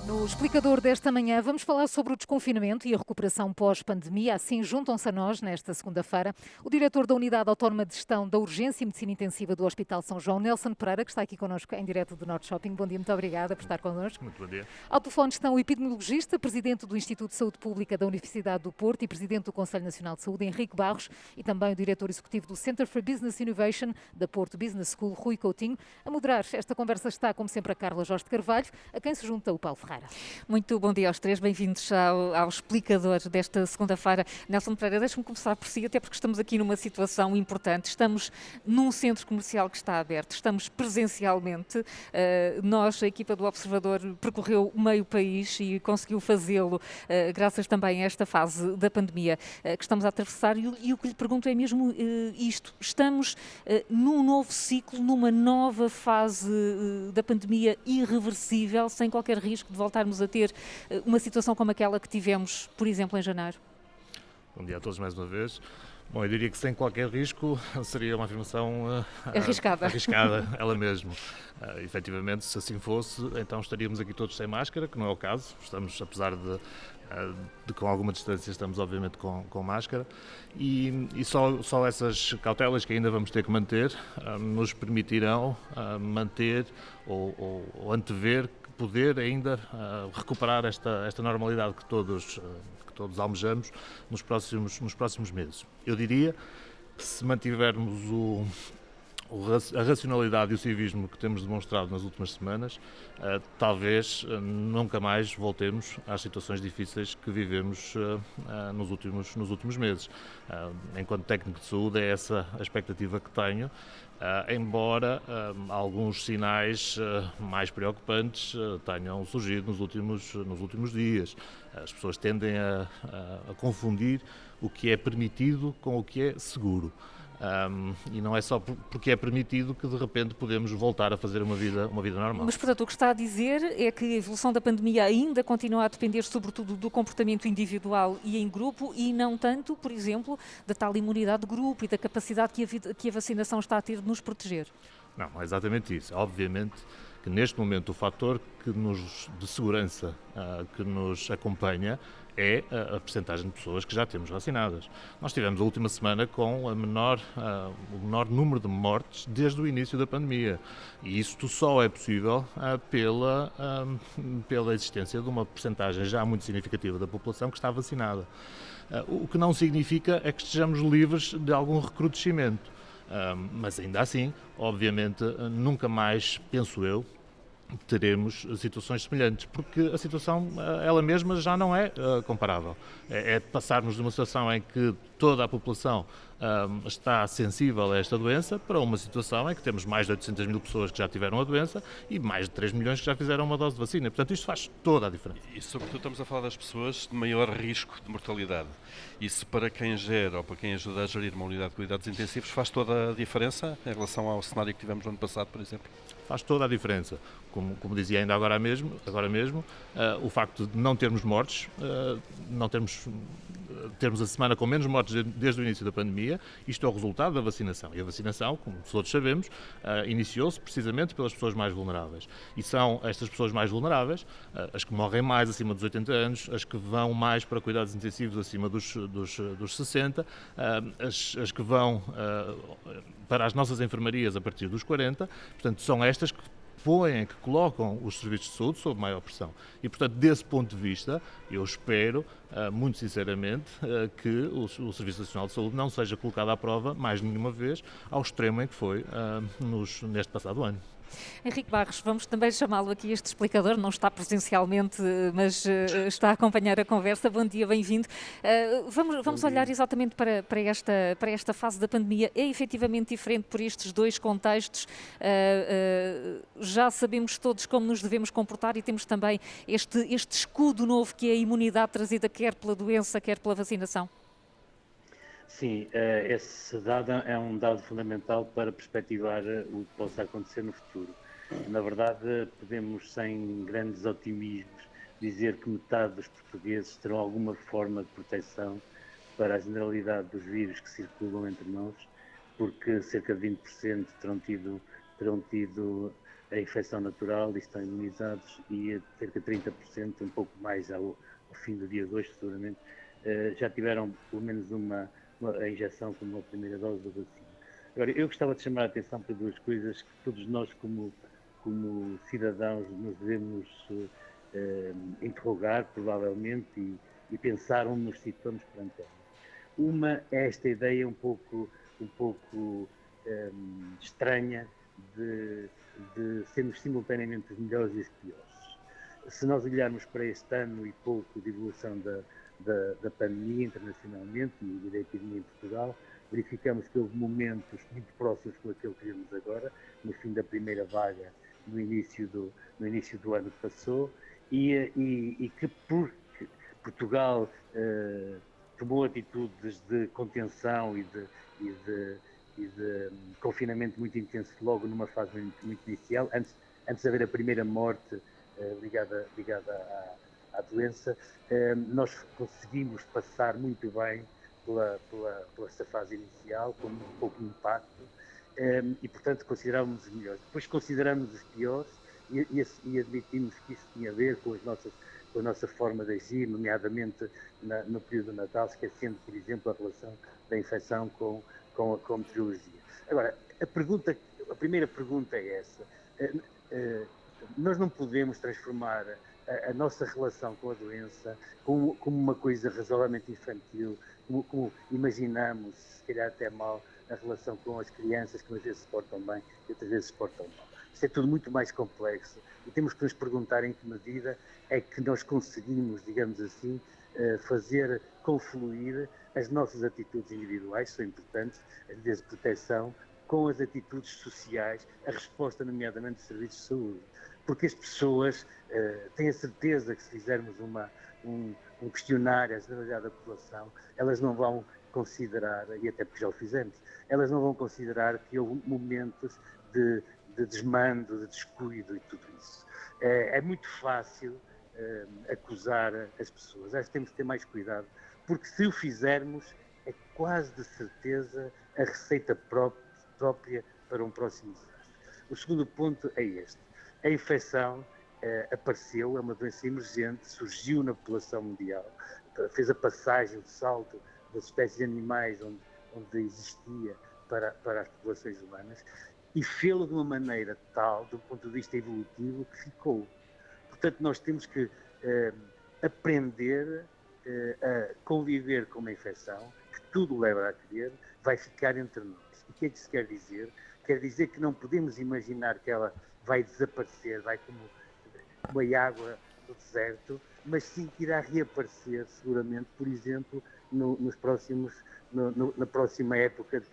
No explicador desta manhã vamos falar sobre o desconfinamento e a recuperação pós-pandemia. Assim, juntam-se a nós, nesta segunda-feira, o diretor da Unidade Autónoma de Gestão da Urgência e Medicina Intensiva do Hospital São João, Nelson Pereira, que está aqui connosco em direto do Norte Shopping. Bom dia, muito obrigada por estar connosco. Muito bom dia. Ao telefone estão o epidemiologista, presidente do Instituto de Saúde Pública da Universidade do Porto e presidente do Conselho Nacional de Saúde, Henrique Barros, e também o diretor executivo do Center for Business Innovation da Porto Business School, Rui Coutinho. A moderar esta conversa está, como sempre, a Carla Jorge de Carvalho, a quem se junta o Paulo Ferreira. Muito bom dia aos três, bem-vindos ao explicador desta segunda-feira. Nelson Pereira, deixe-me começar por si, até porque estamos aqui numa situação importante. Estamos num centro comercial que está aberto, estamos presencialmente. Nós, a equipa do Observador, percorreu meio país e conseguiu fazê-lo graças também a esta fase da pandemia que estamos a atravessar. E o que lhe pergunto é mesmo isto. Estamos num novo ciclo, numa nova fase da pandemia irreversível, sem qualquer risco de voltarmos a ter uma situação como aquela que tivemos, por exemplo, em janeiro? Bom dia a todos mais uma vez. Bom, eu diria que sem qualquer risco seria uma afirmação arriscada, ela mesmo. Efetivamente, se assim fosse, então estaríamos aqui todos sem máscara, que não é o caso. Estamos, apesar de com alguma distância, estamos obviamente com máscara. E só essas cautelas que ainda vamos ter que manter nos permitirão manter ou antever poder ainda recuperar esta normalidade que todos almejamos nos próximos meses. Eu diria que se mantivermos a racionalidade e o civismo que temos demonstrado nas últimas semanas, talvez nunca mais voltemos às situações difíceis que vivemos nos últimos meses. Enquanto técnico de saúde, é essa a expectativa que tenho, embora alguns sinais mais preocupantes tenham surgido nos últimos dias. As pessoas tendem a confundir o que é permitido com o que é seguro. E não é só porque é permitido que de repente podemos voltar a fazer uma vida normal. Mas, portanto, o que está a dizer é que a evolução da pandemia ainda continua a depender sobretudo do comportamento individual e em grupo e não tanto, por exemplo, da tal imunidade de grupo e da capacidade que a vacinação está a ter de nos proteger. Não, é exatamente isso. Obviamente que neste momento o fator de segurança que nos acompanha é a percentagem de pessoas que já temos vacinadas. Nós tivemos a última semana com o menor número de mortes desde o início da pandemia. E isto só é possível pela existência de uma percentagem já muito significativa da população que está vacinada. O que não significa é que estejamos livres de algum recrudescimento. Mas ainda assim, obviamente, nunca mais, penso eu, teremos situações semelhantes, porque a situação, ela mesma, já não é comparável. É passarmos de uma situação em que toda a população está sensível a esta doença para uma situação em que temos mais de 800 mil pessoas que já tiveram a doença e mais de 3 milhões que já fizeram uma dose de vacina. Portanto, isto faz toda a diferença. E sobretudo estamos a falar das pessoas de maior risco de mortalidade. Isso, para quem gera ou para quem ajuda a gerir uma unidade de cuidados intensivos, faz toda a diferença em relação ao cenário que tivemos no ano passado, por exemplo? Faz toda a diferença. Como dizia ainda agora mesmo, o facto de não termos mortes, termos a semana com menos mortes desde o início da pandemia, isto é o resultado da vacinação. E a vacinação, como todos sabemos, iniciou-se precisamente pelas pessoas mais vulneráveis. E são estas pessoas mais vulneráveis, as que morrem mais acima dos 80 anos, as que vão mais para cuidados intensivos acima dos 60, as que vão para as nossas enfermarias a partir dos 40. Portanto, são estas que colocam os serviços de saúde sob maior pressão. E, portanto, desse ponto de vista, eu espero, muito sinceramente, que o Serviço Nacional de Saúde não seja colocado à prova, mais nenhuma vez, ao extremo em que foi neste passado ano. Henrique Barros, vamos também chamá-lo aqui este explicador, não está presencialmente, mas está a acompanhar a conversa. Bom dia, bem-vindo. Vamos olhar exatamente para esta fase da pandemia. É efetivamente diferente por estes dois contextos. Já sabemos todos como nos devemos comportar e temos também este escudo novo que é a imunidade trazida quer pela doença, quer pela vacinação. Sim, esse dado é um dado fundamental para perspectivar o que possa acontecer no futuro. Na verdade, podemos, sem grandes otimismos, dizer que metade dos portugueses terão alguma forma de proteção para a generalidade dos vírus que circulam entre nós, porque cerca de 20% terão tido a infecção natural e estão imunizados, e cerca de 30%, um pouco mais ao fim do dia 2, seguramente, já tiveram pelo menos uma injeção com uma primeira dose da vacina. Agora, eu gostava de chamar a atenção para duas coisas que todos nós, como cidadãos, nos devemos interrogar, provavelmente, e pensar onde nos situamos perante elas. Uma é esta ideia um pouco estranha de sermos simultaneamente os melhores e os piores. Se nós olharmos para este ano e pouco de evolução da pandemia internacionalmente e da epidemia em Portugal, verificamos que houve momentos muito próximos com aquele que vimos agora, no fim da primeira vaga, no início do ano que passou, e que Portugal tomou atitudes de contenção e de confinamento muito intenso logo numa fase muito inicial, antes de haver a primeira morte ligada à doença. Nós conseguimos passar muito bem pela essa fase inicial, com um pouco de impacto, e portanto considerávamos os melhores. Depois consideramos os piores e admitimos que isso tinha a ver com a nossa forma de agir, nomeadamente no período do Natal, esquecendo, por exemplo, a relação da infecção com a meteorologia. Agora, a primeira pergunta é essa. Nós não podemos transformar a nossa relação com a doença como uma coisa razoavelmente infantil, como imaginamos, se calhar até mal, a relação com as crianças, que às vezes se portam bem e outras vezes se portam mal. Isto é tudo muito mais complexo e temos que nos perguntar em que medida é que nós conseguimos, digamos assim, fazer confluir as nossas atitudes individuais, que são importantes, as medidas de proteção, com as atitudes sociais, a resposta, nomeadamente, dos serviços de saúde. Porque as pessoas têm a certeza que, se fizermos um questionário à generalidade da população, elas não vão considerar, e até porque já o fizemos, elas não vão considerar que houve momentos de desmando, de descuido e tudo isso. É muito fácil acusar as pessoas. Acho que temos que ter mais cuidado, porque se o fizermos, é quase de certeza a receita própria para um próximo desastre. O segundo ponto é este. A infecção apareceu, é uma doença emergente, surgiu na população mundial, fez a passagem, o salto das espécies animais onde existia para as populações humanas, e fê-lo de uma maneira tal, do ponto de vista evolutivo, que ficou. Portanto, nós temos que aprender a conviver com uma infecção, que tudo leva a crer, vai ficar entre nós. O que é que isso quer dizer? Quer dizer que não podemos imaginar que ela vai desaparecer, vai como a água do deserto, mas sim que irá reaparecer, seguramente, por exemplo, na próxima época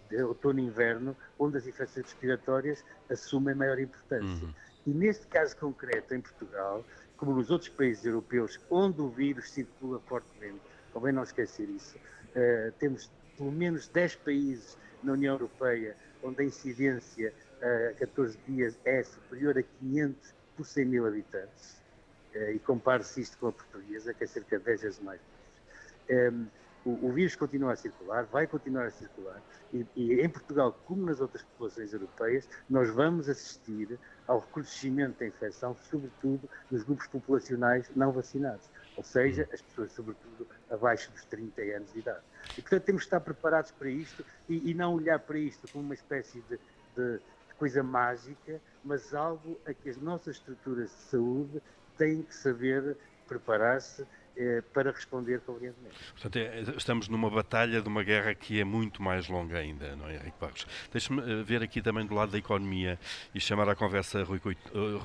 de outono e inverno, onde as infecções respiratórias assumem maior importância. E neste caso concreto, em Portugal, como nos outros países europeus, onde o vírus circula fortemente, convém não esquecer isso, temos pelo menos 10 países na União Europeia onde a incidência a 14 dias é superior a 500 por 100 mil habitantes, e compare-se isto com a portuguesa, que é cerca de 10 vezes mais baixa. O vírus continua a circular, vai continuar a circular, e em Portugal, como nas outras populações europeias, nós vamos assistir ao recrudescimento da infecção, sobretudo nos grupos populacionais não vacinados, ou seja, as pessoas, sobretudo, abaixo dos 30 anos de idade. E, portanto, temos que estar preparados para isto e não olhar para isto como uma espécie de coisa mágica, mas algo a que as nossas estruturas de saúde têm que saber preparar-se para responder convenientemente. Portanto, estamos numa batalha de uma guerra que é muito mais longa ainda, não é, Henrique Barros? Deixe-me ver aqui também do lado da economia e chamar à conversa Rui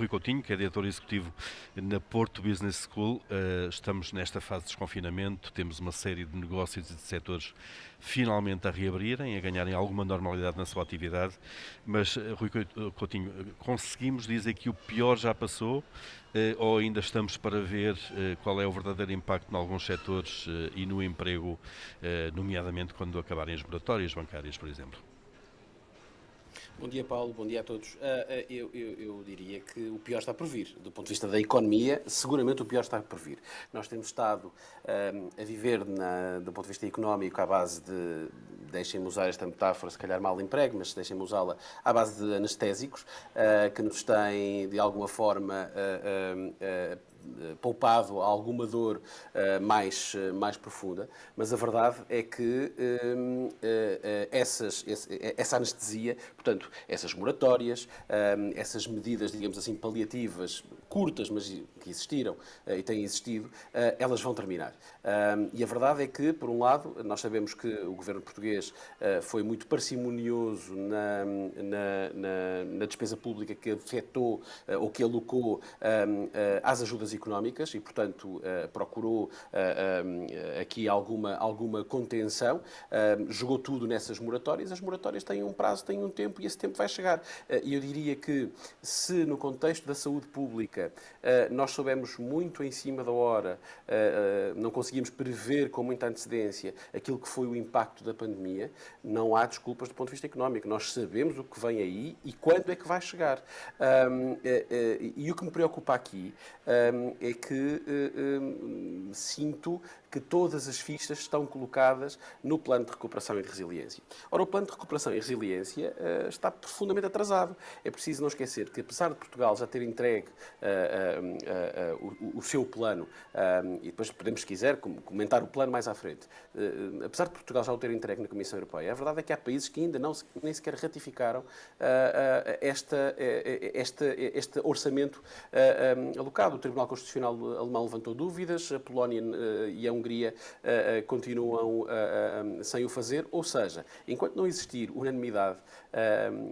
Coutinho, que é diretor executivo na Porto Business School. Estamos nesta fase de desconfinamento, temos uma série de negócios e de setores finalmente a reabrirem, a ganharem alguma normalidade na sua atividade, mas, Rui Coutinho, conseguimos dizer que o pior já passou, ou ainda estamos para ver qual é o verdadeiro impacto em alguns setores e no emprego, nomeadamente quando acabarem as moratórias bancárias, por exemplo? Bom dia, Paulo. Bom dia a todos. Eu diria que o pior está por vir. Do ponto de vista da economia, seguramente o pior está por vir. Nós temos estado a viver, do ponto de vista económico, à base de, deixem-me usar esta metáfora, se calhar mal emprego, mas deixem-me usá-la, à base de anestésicos, que nos têm, de alguma forma, poupado alguma dor mais profunda, mas a verdade é que essa anestesia, portanto, essas moratórias, essas medidas, digamos assim, paliativas, curtas, mas que existiram e têm existido, elas vão terminar. E a verdade é que, por um lado, nós sabemos que o governo português foi muito parcimonioso na despesa pública que afetou ou que alocou às ajudas económicas e, portanto, procurou aqui alguma contenção, jogou tudo nessas moratórias. As moratórias têm um prazo, têm um tempo e esse tempo vai chegar. E eu diria que se no contexto da saúde pública nós soubemos muito em cima da hora, não conseguimos prever com muita antecedência aquilo que foi o impacto da pandemia, não há desculpas do ponto de vista económico. Nós sabemos o que vem aí e quando é que vai chegar. E o que me preocupa aqui é que sinto que todas as fichas estão colocadas no plano de recuperação e de resiliência. Ora, o plano de recuperação e resiliência está profundamente atrasado. É preciso não esquecer que, apesar de Portugal já ter entregue o seu plano, e depois podemos, se quiser, comentar o plano mais à frente, apesar de Portugal já o ter entregue na Comissão Europeia, a verdade é que há países que ainda nem sequer ratificaram este orçamento alocado. O Tribunal Constitucional alemão levantou dúvidas, a Polónia e a Hungria continuam sem o fazer, ou seja, enquanto não existir unanimidade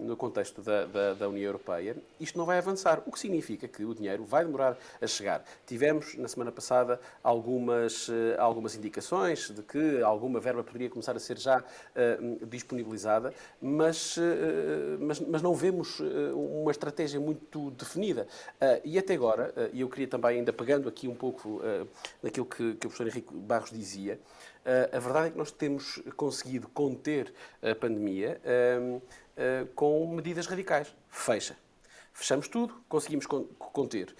no contexto da União Europeia, isto não vai avançar, o que significa que o dinheiro vai demorar a chegar. Tivemos, na semana passada, algumas indicações de que alguma verba poderia começar a ser já disponibilizada, mas não vemos uma estratégia muito definida. E até agora, e eu queria também, ainda pegando aqui um pouco naquilo que o professor Henrique Barros dizia, a verdade é que nós temos conseguido conter a pandemia com medidas radicais. Fechamos tudo, conseguimos conter.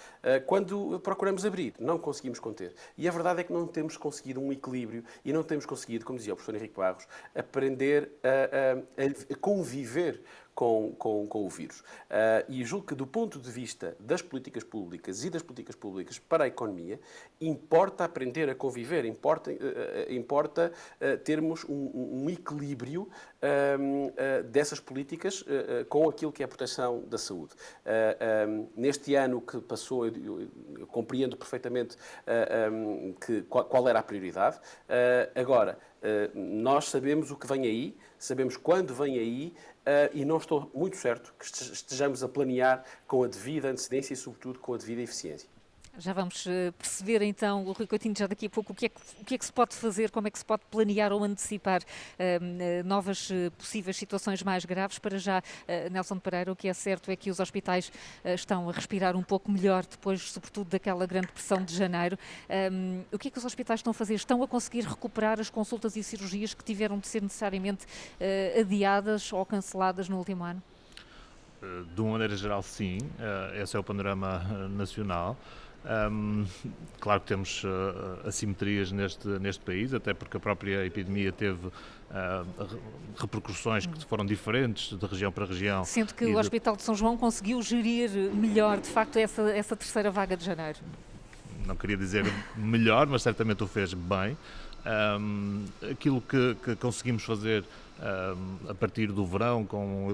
Quando procuramos abrir, não conseguimos conter. E a verdade é que não temos conseguido um equilíbrio e não temos conseguido, como dizia o professor Henrique Barros, aprender a conviver com o vírus. E julgo que, do ponto de vista das políticas públicas e das políticas públicas para a economia, importa aprender a conviver, importa termos um equilíbrio dessas políticas com aquilo que é a proteção da saúde. Neste ano que passou, eu compreendo perfeitamente qual era a prioridade. Agora, nós sabemos o que vem aí, sabemos quando vem aí, e não estou muito certo que estejamos a planear com a devida antecedência e, sobretudo, com a devida eficiência. Já vamos perceber então, o Rui Coutinho, já daqui a pouco, o que é que se pode fazer, como é que se pode planear ou antecipar novas possíveis situações mais graves. Para já, Nelson Pereira, o que é certo é que os hospitais estão a respirar um pouco melhor depois, sobretudo, daquela grande pressão de janeiro. O que é que os hospitais estão a fazer? Estão a conseguir recuperar as consultas e cirurgias que tiveram de ser necessariamente adiadas ou canceladas no último ano? De uma maneira geral, sim. Esse é o panorama nacional. Claro que temos assimetrias neste país, até porque a própria epidemia teve repercussões que foram diferentes de região para região. Sendo que o Hospital de São João conseguiu gerir melhor, de facto, essa terceira vaga de janeiro. Não queria dizer melhor, mas certamente o fez bem. Aquilo que conseguimos fazer a partir do verão, com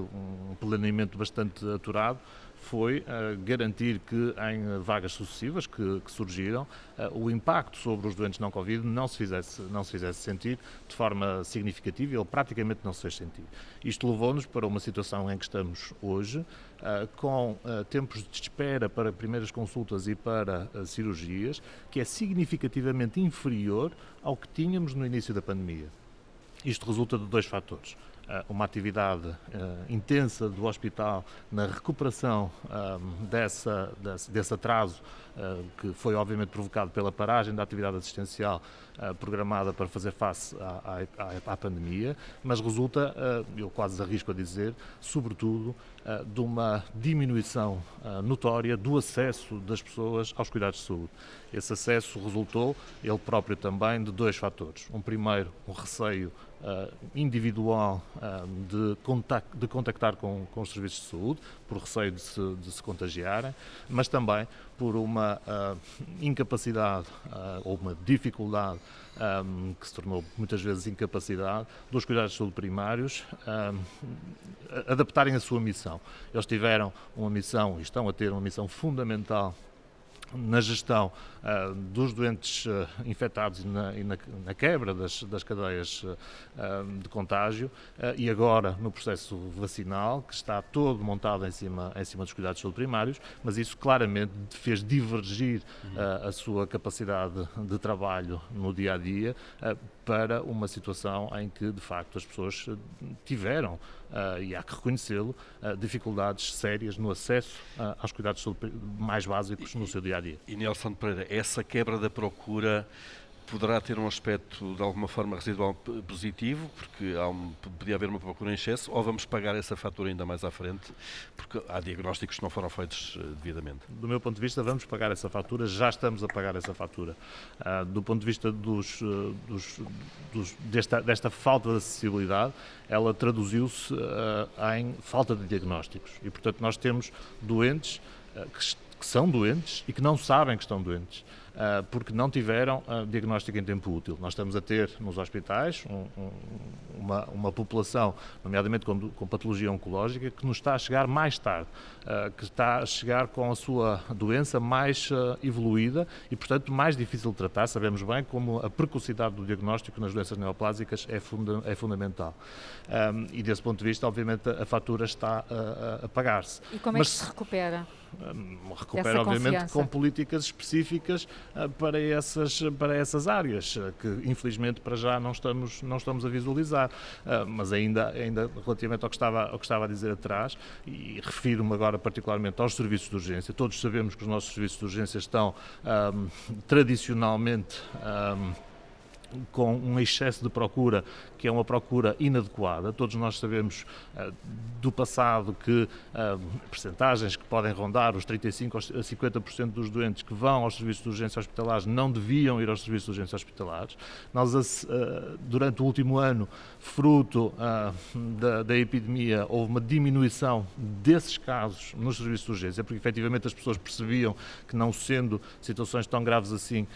um planeamento bastante aturado, foi garantir que em vagas sucessivas que surgiram, o impacto sobre os doentes não Covid não se fizesse sentir de forma significativa. Ele praticamente não se fez sentir. Isto levou-nos para uma situação em que estamos hoje, com tempos de espera para primeiras consultas e para cirurgias, que é significativamente inferior ao que tínhamos no início da pandemia. Isto resulta de dois fatores. Uma atividade intensa do hospital na recuperação desse atraso que foi obviamente provocado pela paragem da atividade assistencial programada para fazer face à pandemia, mas resulta, eu quase arrisco a dizer, sobretudo de uma diminuição notória do acesso das pessoas aos cuidados de saúde. Esse acesso resultou, ele próprio também, de dois fatores. Um primeiro, um receio individual de contactar com os serviços de saúde, por receio de se contagiarem, mas também por uma incapacidade ou uma dificuldade que se tornou muitas vezes incapacidade dos cuidados de saúde primários adaptarem a sua missão. Eles tiveram uma missão e estão a ter uma missão fundamental na gestão dos doentes infectados e na quebra das cadeias de contágio e agora no processo vacinal, que está todo montado em cima dos cuidados de saúde primários, mas isso claramente fez divergir a sua capacidade de trabalho no dia-a-dia para uma situação em que, de facto, as pessoas tiveram, e há que reconhecê-lo, dificuldades sérias no acesso aos cuidados de saúde mais básicos no seu dia-a-dia. E Nelson Pereira, essa quebra da procura poderá ter um aspecto de alguma forma residual positivo, porque podia haver uma procura em excesso, ou vamos pagar essa fatura ainda mais à frente, porque há diagnósticos que não foram feitos devidamente? Do meu ponto de vista, vamos pagar essa fatura, já estamos a pagar essa fatura. Do ponto de vista desta falta de acessibilidade, ela traduziu-se em falta de diagnósticos. E, portanto, nós temos doentes que são doentes e que não sabem que estão doentes, porque não tiveram diagnóstico em tempo útil. Nós estamos a ter nos hospitais uma população, nomeadamente com patologia oncológica, que nos está a chegar mais tarde, que está a chegar com a sua doença mais evoluída e, portanto, mais difícil de tratar. Sabemos bem como a precocidade do diagnóstico nas doenças neoplásicas é fundamental. E, desse ponto de vista, obviamente, a fatura está a pagar-se. E como é que se recupera? Recupera, obviamente, com políticas específicas para essas áreas, que infelizmente para já não estamos a visualizar. Mas ainda relativamente ao que estava a dizer atrás, e refiro-me agora particularmente aos serviços de urgência, todos sabemos que os nossos serviços de urgência estão tradicionalmente com um excesso de procura, que é uma procura inadequada. Todos nós sabemos do passado que percentagens que podem rondar os 35% a 50% dos doentes que vão aos serviços de urgência hospitalares não deviam ir aos serviços de urgência hospitalares. Nós, durante o último ano, fruto da epidemia, houve uma diminuição desses casos nos serviços de urgência, porque efetivamente as pessoas percebiam que, não sendo situações tão graves assim,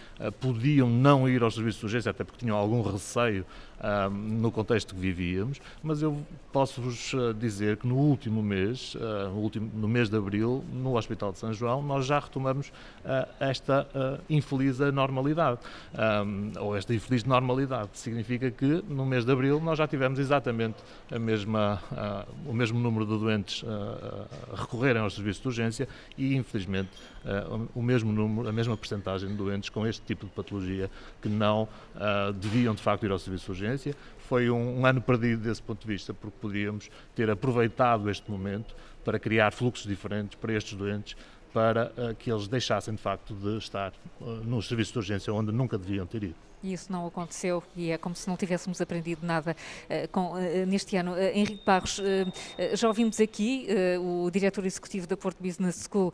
podiam não ir aos serviços de urgência, até porque tinham algum receio no contexto que vivíamos, mas eu posso-vos dizer que no último mês, no mês de abril, no Hospital de São João, nós já retomamos esta infeliz normalidade, ou esta infeliz normalidade. Significa que no mês de abril nós já tivemos exatamente o mesmo número de doentes a recorrerem aos serviços de urgência e, infelizmente, o mesmo número, a mesma percentagem de doentes com este tipo de patologia que não deviam, de facto, ir ao serviço de urgência. Foi um ano perdido desse ponto de vista, porque podíamos ter aproveitado este momento para criar fluxos diferentes para estes doentes, para que eles deixassem, de facto, de estar nos serviços de urgência onde nunca deviam ter ido. E isso não aconteceu, e é como se não tivéssemos aprendido nada neste ano. Henrique Barros, já ouvimos aqui o diretor executivo da Porto Business School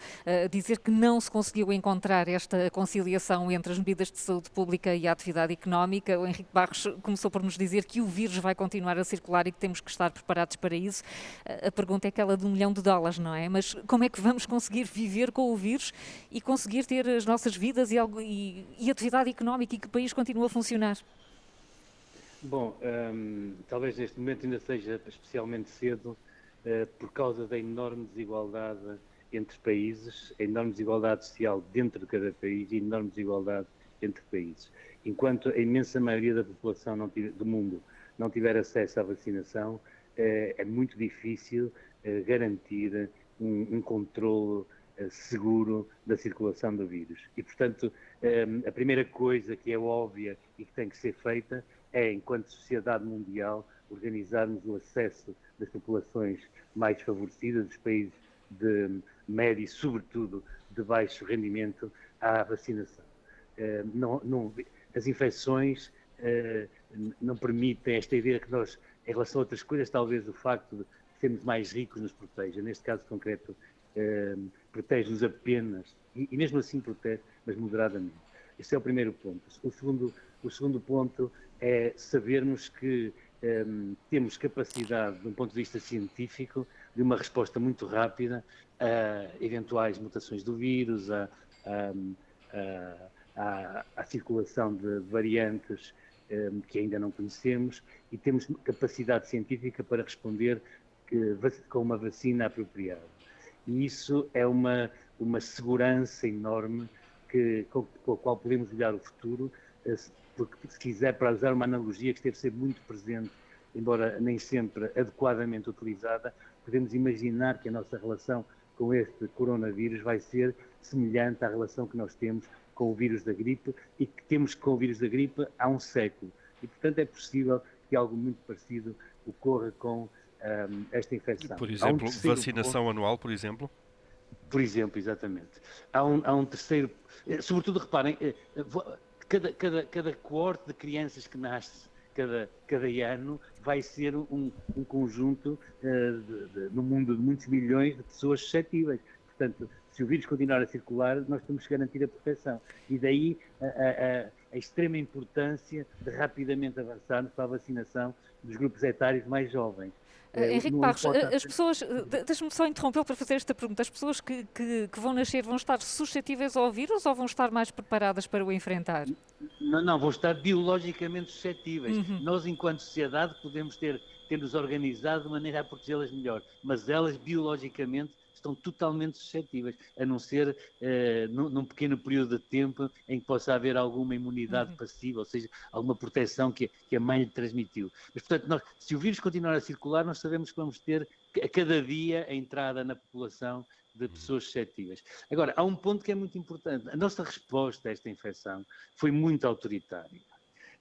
dizer que não se conseguiu encontrar esta conciliação entre as medidas de saúde pública e a atividade económica. O Henrique Barros começou por nos dizer que o vírus vai continuar a circular e que temos que estar preparados para isso. A pergunta é aquela de $1 milhão, não é? Mas como é que vamos conseguir viver com o vírus e conseguir ter as nossas vidas e atividade económica, e que o país continua a funcionar? Bom, talvez neste momento ainda seja especialmente cedo por causa da enorme desigualdade entre países, a enorme desigualdade social dentro de cada país e a enorme desigualdade entre países. Enquanto a imensa maioria da população do mundo não tiver acesso à vacinação, é muito difícil garantir um controle seguro da circulação do vírus. E, portanto, a primeira coisa que é óbvia e que tem que ser feita é, enquanto sociedade mundial, organizarmos o acesso das populações mais favorecidas, dos países de médio e, sobretudo, de baixo rendimento, à vacinação. As infecções não permitem esta ideia que nós, em relação a outras coisas, talvez o facto de sermos mais ricos nos proteja. Neste caso concreto, protege-nos apenas, e mesmo assim protege, mas moderadamente. Esse é o primeiro ponto. O segundo ponto é sabermos que temos capacidade, de um ponto de vista científico, de uma resposta muito rápida a eventuais mutações do vírus, à circulação de variantes que ainda não conhecemos, e temos capacidade científica para responder com uma vacina apropriada. E isso é uma segurança enorme com a qual podemos olhar o futuro, porque se quiser, para usar uma analogia que esteve a ser muito presente, embora nem sempre adequadamente utilizada, podemos imaginar que a nossa relação com este coronavírus vai ser semelhante à relação que nós temos com o vírus da gripe e que temos com o vírus da gripe há um século. E, portanto, é possível que algo muito parecido ocorra com esta infecção. Por exemplo, vacinação anual, por exemplo? Por exemplo, exatamente. Há um terceiro... Sobretudo, reparem, cada coorte de crianças que nasce cada ano vai ser um conjunto no mundo de muitos milhões de pessoas suscetíveis. Portanto, se o vírus continuar a circular, nós temos que garantir a proteção. E daí a extrema importância de rapidamente avançarmos para a vacinação dos grupos etários mais jovens. Henrique Barros, as pessoas, deixe-me só interrompê-lo para fazer esta pergunta, as pessoas que vão nascer vão estar suscetíveis ao vírus ou vão estar mais preparadas para o enfrentar? Não, vão estar biologicamente suscetíveis. Nós, enquanto sociedade, podemos ter-nos organizado de maneira a protegê-las melhor, mas elas biologicamente estão totalmente suscetíveis, a não ser num pequeno período de tempo em que possa haver alguma imunidade passiva, ou seja, alguma proteção que a mãe lhe transmitiu. Mas, portanto, se o vírus continuar a circular, nós sabemos que vamos ter a cada dia a entrada na população de pessoas suscetíveis. Agora, há um ponto que é muito importante. A nossa resposta a esta infecção foi muito autoritária.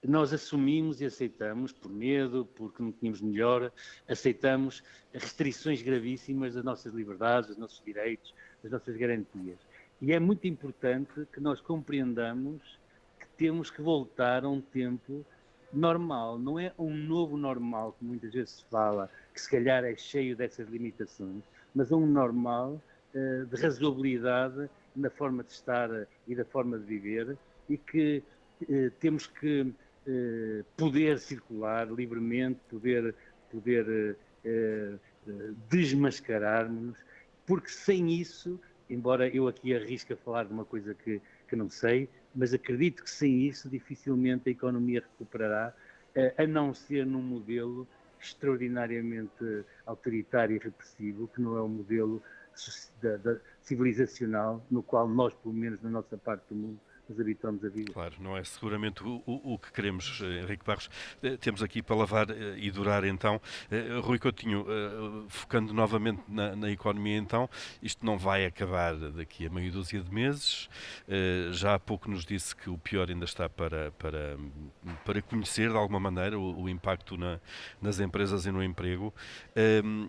Nós assumimos e aceitamos, por medo, porque não tínhamos melhor, aceitamos restrições gravíssimas das nossas liberdades, dos nossos direitos, das nossas garantias. E é muito importante que nós compreendamos que temos que voltar a um tempo normal. Não é um novo normal, que muitas vezes se fala, que se calhar é cheio dessas limitações, mas um normal de razoabilidade na forma de estar e da forma de viver, e que temos que poder circular livremente, poder desmascarar-nos, porque sem isso, embora eu aqui arrisque a falar de uma coisa que não sei, mas acredito que sem isso dificilmente a economia recuperará, a não ser num modelo extraordinariamente autoritário e repressivo, que não é o modelo civilizacional no qual nós, pelo menos na nossa parte do mundo, nos habituamos a viver. Claro, não é seguramente o que queremos, Henrique Barros. Temos aqui para lavar e durar, então. Rui Coutinho, focando novamente na economia, então, isto não vai acabar daqui a meia dúzia de meses. Já há pouco nos disse que o pior ainda está para conhecer, de alguma maneira, o impacto nas empresas e no emprego.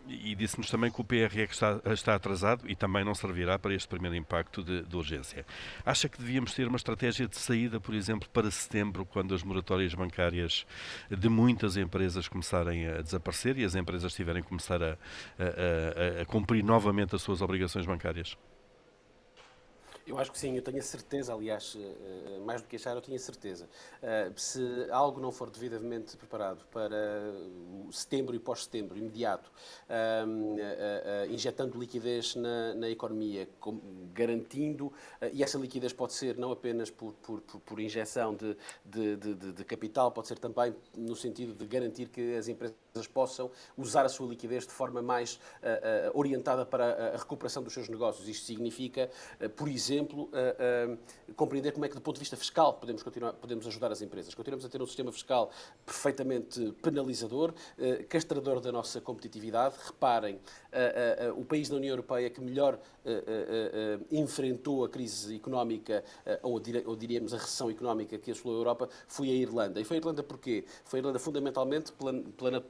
E disse-nos também que o PRR está atrasado e também não servirá para este primeiro impacto de urgência. Acha que devíamos ter uma estratégia de saída, por exemplo, para setembro, quando as moratórias bancárias de muitas empresas começarem a desaparecer e as empresas tiverem que começar a cumprir novamente as suas obrigações bancárias? Eu acho que sim, eu tenho a certeza, aliás, mais do que achar, eu tenho a certeza. Se algo não for devidamente preparado para setembro e pós-setembro, imediato, injetando liquidez na economia, garantindo, e essa liquidez pode ser não apenas por injeção de capital, pode ser também no sentido de garantir que as empresas possam usar a sua liquidez de forma mais orientada para a recuperação dos seus negócios. Isto significa, por exemplo, compreender como é que, do ponto de vista fiscal, podemos ajudar as empresas. Continuamos a ter um sistema fiscal perfeitamente penalizador, castrador da nossa competitividade. Reparem, o país da União Europeia que melhor enfrentou a crise económica, ou diríamos a recessão económica que assolou a Europa, foi a Irlanda. E foi a Irlanda porquê? Foi a Irlanda fundamentalmente pela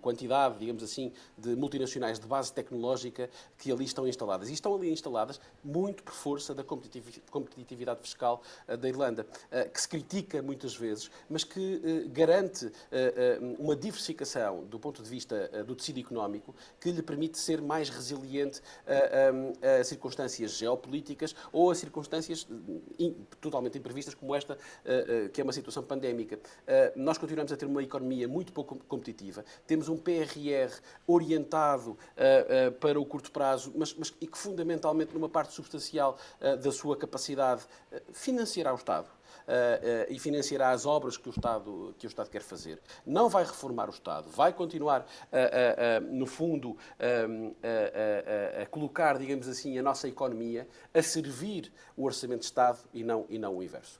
quantidade, digamos assim, de multinacionais de base tecnológica que ali estão instaladas. E estão ali instaladas muito por força da competitividade fiscal da Irlanda, que se critica muitas vezes, mas que garante uma diversificação do ponto de vista do tecido económico que lhe permite ser mais resiliente a circunstâncias geopolíticas ou a circunstâncias totalmente imprevistas como esta, que é uma situação pandémica. Nós continuamos a ter uma economia muito pouco competitiva, temos um PRR orientado para o curto prazo, mas e que fundamentalmente numa parte substancial da sua capacidade financiará o Estado. E financiará as obras que o Estado quer fazer. Não vai reformar o Estado, vai continuar, no fundo, a colocar, digamos assim, a nossa economia a servir o Orçamento de Estado e não o inverso.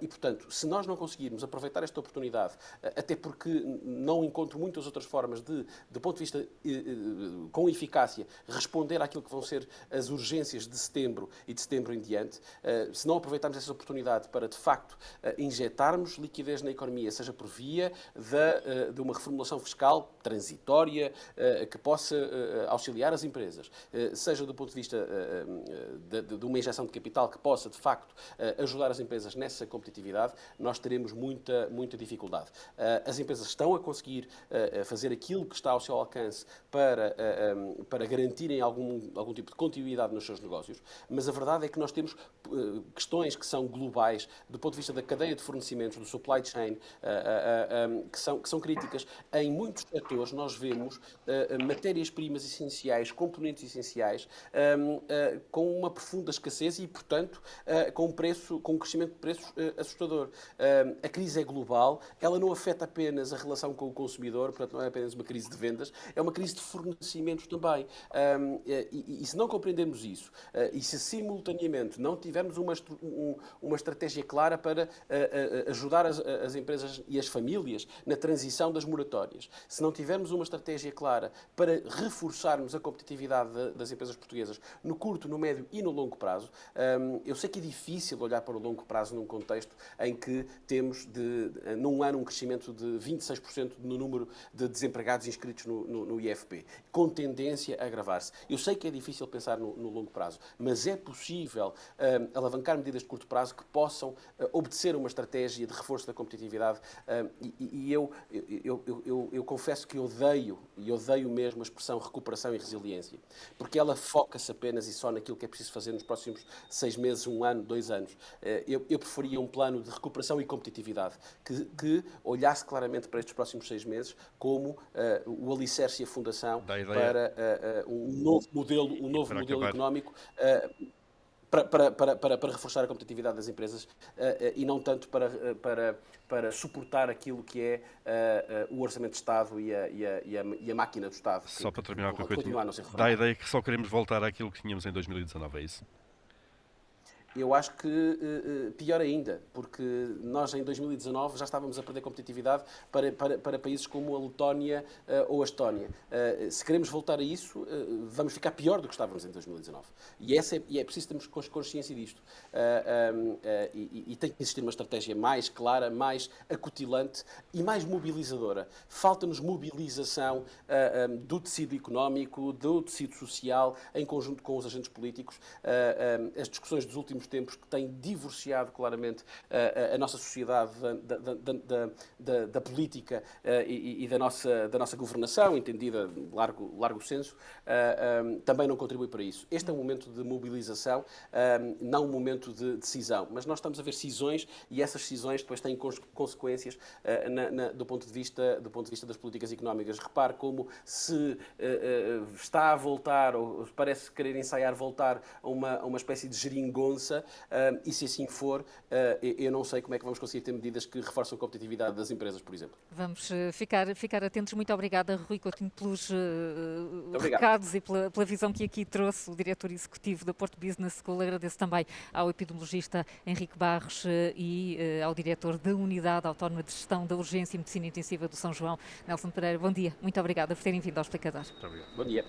E, portanto, se nós não conseguirmos aproveitar esta oportunidade, até porque não encontro muitas outras formas de, do ponto de vista com eficácia, responder àquilo que vão ser as urgências de setembro e de setembro em diante, se não aproveitarmos essa oportunidade para, de facto, injetarmos liquidez na economia, seja por via de uma reformulação fiscal transitória que possa auxiliar as empresas, seja do ponto de vista de uma injeção de capital que possa, de facto, ajudar as empresas nessa competitividade, nós teremos muita dificuldade. As empresas estão a conseguir fazer aquilo que está ao seu alcance para garantirem algum tipo de continuidade nos seus negócios, mas a verdade é que nós temos questões que são globais, do ponto de vista da cadeia de fornecimentos, do supply chain, que são críticas. Em muitos setores nós vemos matérias-primas essenciais, componentes essenciais, com uma profunda escassez e, portanto, com um crescimento de preços assustador. A crise é global, ela não afeta apenas a relação com o consumidor, portanto não é apenas uma crise de vendas, é uma crise de fornecimentos também. E se não compreendermos isso, e se simultaneamente não tivermos uma estratégia clara para ajudar as empresas e as famílias na transição das moratórias, se não tivermos uma estratégia clara para reforçarmos a competitividade das empresas portuguesas no curto, no médio e no longo prazo, eu sei que é difícil olhar para o longo prazo num contexto em que temos, num ano, um crescimento de 26% no número de desempregados inscritos no IFP, com tendência a agravar-se. Eu sei que é difícil pensar no longo prazo, mas é possível alavancar medidas de curto prazo que possam obedecer uma estratégia de reforço da competitividade. E eu confesso que odeio mesmo a expressão recuperação e resiliência, porque ela foca-se apenas e só naquilo que é preciso fazer nos próximos 6 meses, 1 ano, 2 anos. Eu preferia um plano de recuperação e competitividade que olhasse claramente para estes próximos 6 meses como o alicerce e a fundação para um novo modelo económico, para reforçar a competitividade das empresas e não tanto para suportar aquilo que é o Orçamento de Estado e a máquina do Estado. Só para terminar com a coisa, dá a ideia que só queremos voltar àquilo que tínhamos em 2019, é isso? Eu acho que pior ainda, porque nós em 2019 já estávamos a perder competitividade para países como a Letónia ou a Estónia. Se queremos voltar a isso, vamos ficar pior do que estávamos em 2019. E é preciso termos consciência disto. E tem que existir uma estratégia mais clara, mais acutilante e mais mobilizadora. Falta-nos mobilização do tecido económico, do tecido social, em conjunto com os agentes políticos. As discussões dos últimos tempos que têm divorciado claramente a nossa sociedade da política e da nossa governação, entendida largo senso, também não contribui para isso. Este é um momento de mobilização, não um momento de decisão, mas nós estamos a ver cisões e essas cisões depois têm consequências do ponto de vista das políticas económicas. Repare como se está a voltar, ou parece querer ensaiar voltar a uma espécie de geringonça, e se assim for, eu não sei como é que vamos conseguir ter medidas que reforçam a competitividade das empresas, por exemplo. Vamos ficar atentos. Muito obrigada, Rui Coutinho, pelos recados e pela visão que aqui trouxe o diretor executivo da Porto Business School. Agradeço também ao epidemiologista Henrique Barros e ao diretor da Unidade Autónoma de Gestão da Urgência e Medicina Intensiva do São João, Nelson Pereira. Bom dia, muito obrigada por terem vindo ao Explicador. Muito obrigado. Bom dia.